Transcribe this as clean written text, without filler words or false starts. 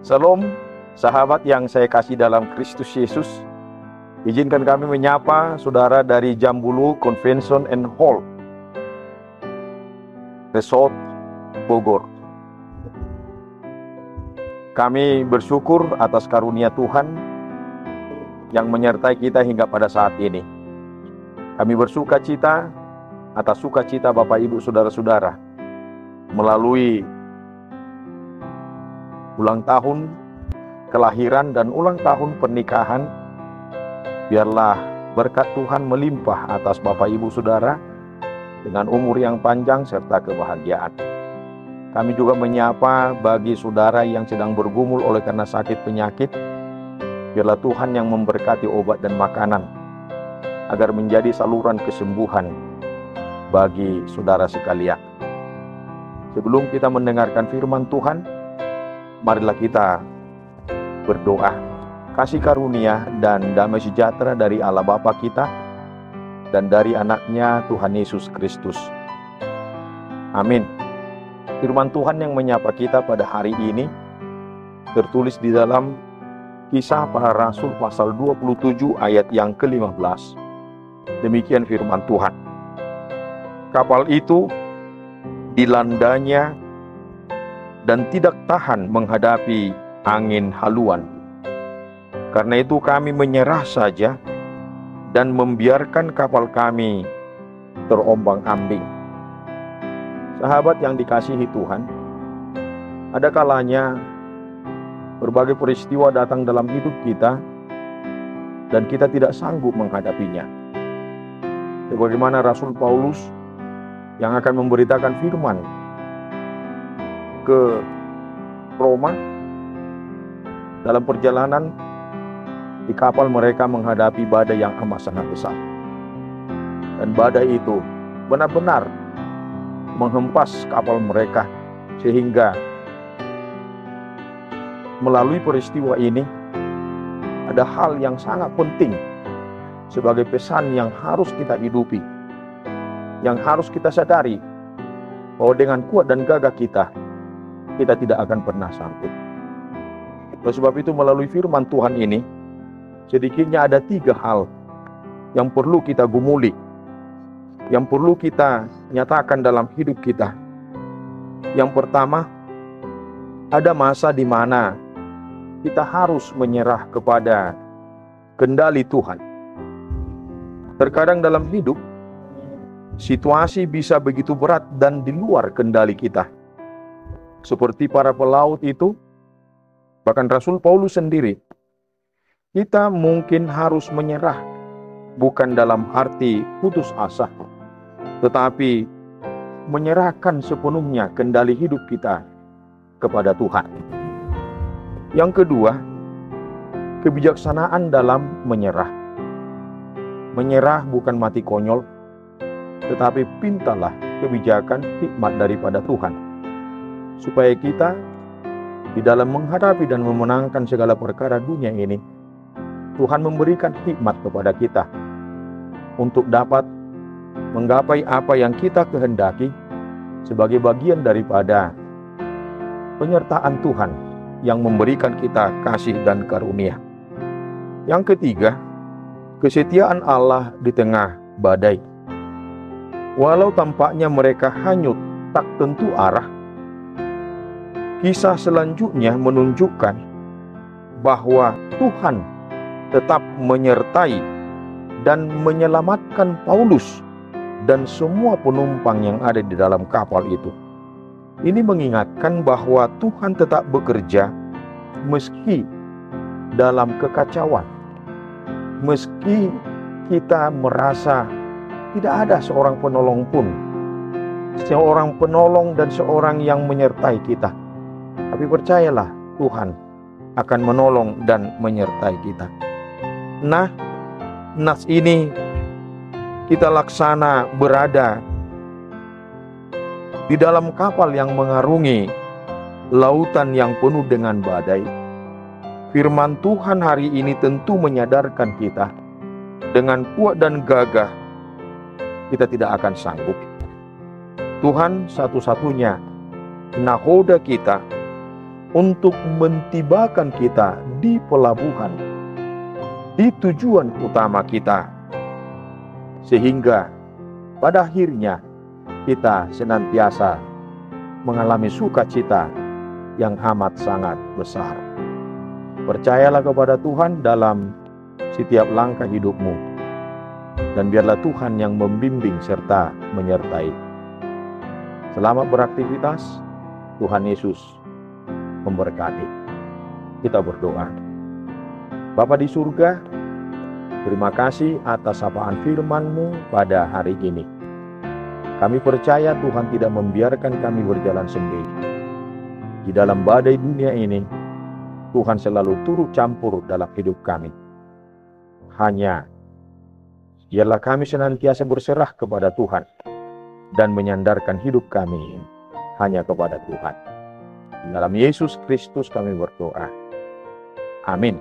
Salam, sahabat yang saya kasih dalam Kristus Yesus. Izinkan kami menyapa saudara dari Jambulu Convention and Hall, Resort Bogor. Kami bersyukur atas karunia Tuhan yang menyertai kita hingga pada saat ini. Kami bersuka cita atas sukacita Bapak Ibu Saudara-saudara melalui ulang tahun kelahiran dan ulang tahun pernikahan. Biarlah berkat Tuhan melimpah atas Bapak Ibu Saudara dengan umur yang panjang serta kebahagiaan. Kami juga menyapa bagi saudara yang sedang bergumul oleh karena sakit penyakit. Biarlah Tuhan yang memberkati obat dan makanan agar menjadi saluran kesembuhan bagi saudara sekalian. Sebelum kita mendengarkan firman Tuhan, marilah kita berdoa. Kasih karunia dan damai sejahtera dari Allah Bapa kita dan dari anaknya Tuhan Yesus Kristus. Amin. Firman Tuhan yang menyapa kita pada hari ini tertulis di dalam Kisah Para Rasul pasal 27 ayat yang ke-15. Demikian firman Tuhan. Kapal itu dilandanya dan tidak tahan menghadapi angin haluan. Karena itu kami menyerah saja dan membiarkan kapal kami terombang-ambing. Sahabat yang dikasihi Tuhan, ada kalanya berbagai peristiwa datang dalam hidup kita dan kita tidak sanggup menghadapinya. Sebagaimana Rasul Paulus yang akan memberitakan firman ke Roma, dalam perjalanan di kapal mereka menghadapi badai yang amat sangat besar. Dan badai itu benar-benar menghempas kapal mereka, sehingga melalui peristiwa ini ada hal yang sangat penting sebagai pesan yang harus kita hidupi, yang harus kita sadari, bahwa dengan kuat dan gagah kita tidak akan pernah sanggup. Oleh sebab itu melalui firman Tuhan ini, sedikitnya ada 3 hal yang perlu kita gumuli, yang perlu kita nyatakan dalam hidup kita. Yang pertama, ada masa di mana kita harus menyerah kepada kendali Tuhan. Terkadang dalam hidup, situasi bisa begitu berat dan di luar kendali kita. Seperti para pelaut itu, bahkan Rasul Paulus sendiri, kita mungkin harus menyerah, bukan dalam arti putus asa, tetapi menyerahkan sepenuhnya kendali hidup kita kepada Tuhan. Yang kedua, kebijaksanaan dalam menyerah. Menyerah bukan mati konyol, tetapi pintalah kebijakan hikmat daripada Tuhan, supaya kita di dalam menghadapi dan memenangkan segala perkara dunia ini, Tuhan memberikan hikmat kepada kita untuk dapat menggapai apa yang kita kehendaki sebagai bagian daripada penyertaan Tuhan yang memberikan kita kasih dan karunia. Yang ketiga, kesetiaan Allah di tengah badai. Walau tampaknya mereka hanyut tak tentu arah, kisah selanjutnya menunjukkan bahwa Tuhan tetap menyertai dan menyelamatkan Paulus dan semua penumpang yang ada di dalam kapal itu. Ini mengingatkan bahwa Tuhan tetap bekerja meski dalam kekacauan, meski kita merasa tidak ada seorang penolong pun, seorang penolong dan seorang yang menyertai kita. Tapi percayalah, Tuhan akan menolong dan menyertai kita. Nah, nas ini kita laksana berada di dalam kapal yang mengarungi lautan yang penuh dengan badai. Firman Tuhan hari ini tentu menyadarkan kita, dengan kuat dan gagah kita tidak akan sanggup. Tuhan satu-satunya nahoda kita, untuk mentibakan kita di pelabuhan, di tujuan utama kita, sehingga pada akhirnya kita senantiasa mengalami sukacita yang amat sangat besar. Percayalah kepada Tuhan dalam setiap langkah hidupmu, dan biarlah Tuhan yang membimbing serta menyertai. Selamat beraktivitas, Tuhan Yesus memberkati. Kita berdoa. Bapa di surga, terima kasih atas sapaan firman-Mu pada hari ini. Kami percaya Tuhan tidak membiarkan kami berjalan sendiri. Di dalam badai dunia ini, Tuhan selalu turut campur dalam hidup kami. Hanya biarlah kami senantiasa berserah kepada Tuhan dan menyandarkan hidup kami hanya kepada Tuhan. Dalam Yesus Kristus kami berdoa. Amin.